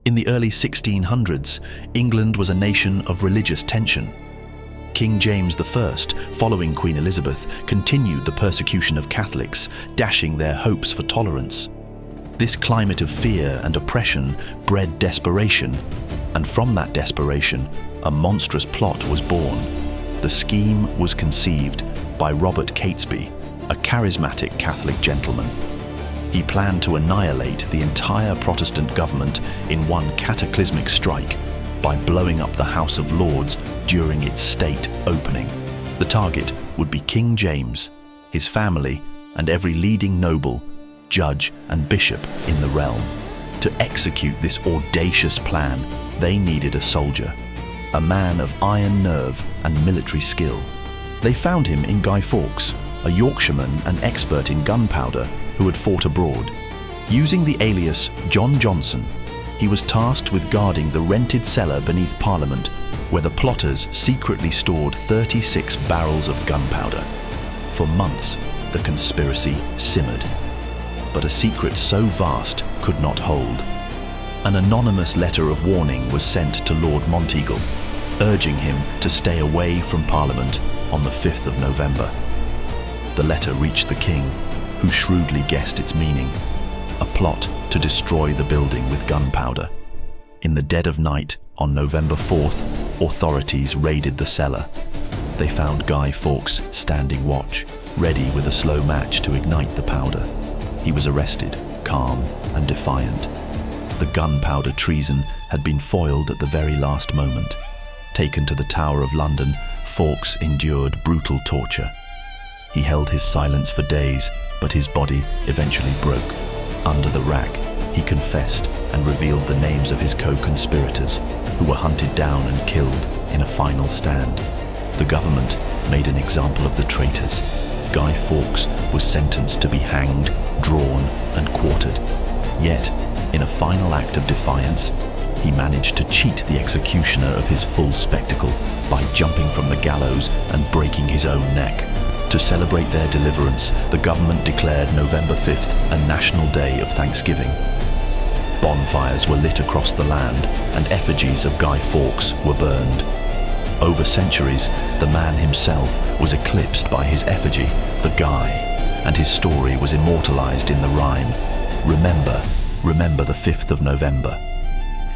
In the early 1600s, England was a nation of religious tension. King James I, following Queen Elizabeth, continued the persecution of Catholics, dashing their hopes for tolerance. This climate of fear and oppression bred desperation, and from that desperation, a monstrous plot was born. The scheme was conceived by Robert Catesby, a charismatic Catholic gentleman. He planned to annihilate the entire Protestant government in one cataclysmic strike by blowing up the House of Lords during its state opening. The target would be King James, his family, and every leading noble, judge, and bishop in the realm. To execute this audacious plan, they needed a soldier, a man of iron nerve and military skill. They found him in Guy Fawkes, a Yorkshireman and expert in gunpowder who had fought abroad. Using the alias John Johnson, he was tasked with guarding the rented cellar beneath Parliament, where the plotters secretly stored 36 barrels of gunpowder. For months, the conspiracy simmered. But a secret so vast could not hold. An anonymous letter of warning was sent to Lord Monteagle, urging him to stay away from Parliament on the 5th of November. The letter reached the king, who shrewdly guessed its meaning: a plot to destroy the building with gunpowder. In the dead of night, on November 4th, authorities raided the cellar. They found Guy Fawkes standing watch, ready with a slow match to ignite the powder. He was arrested, calm and defiant. The gunpowder treason had been foiled at the very last moment. Taken to the Tower of London, Fawkes endured brutal torture. He held his silence for days, but his body eventually broke. Under the rack, he confessed and revealed the names of his co-conspirators, who were hunted down and killed in a final stand. The government made an example of the traitors. Guy Fawkes was sentenced to be hanged, drawn, and quartered. Yet, in a final act of defiance, he managed to cheat the executioner of his full spectacle by jumping from the gallows and breaking his own neck. To celebrate their deliverance, the government declared November 5th a national day of thanksgiving. Bonfires were lit across the land, and effigies of Guy Fawkes were burned. Over centuries, the man himself was eclipsed by his effigy, the Guy, and his story was immortalized in the rhyme, "Remember, remember the 5th of November."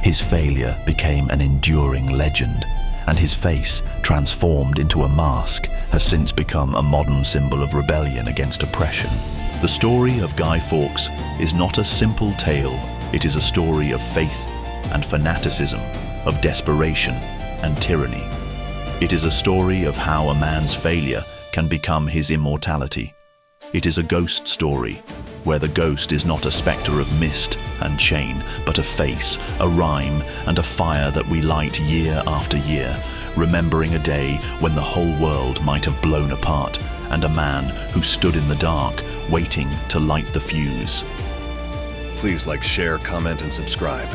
His failure became an enduring legend, and his face, transformed into a mask, has since become a modern symbol of rebellion against oppression. The story of Guy Fawkes is not a simple tale. It is a story of faith and fanaticism, of desperation and tyranny. It is a story of how a man's failure can become his immortality. It is a ghost story, where the ghost is not a spectre of mist and chain, but a face, a rhyme, and a fire that we light year after year, remembering a day when the whole world might have blown apart, and a man who stood in the dark, waiting to light the fuse. Please like, share, comment, and subscribe.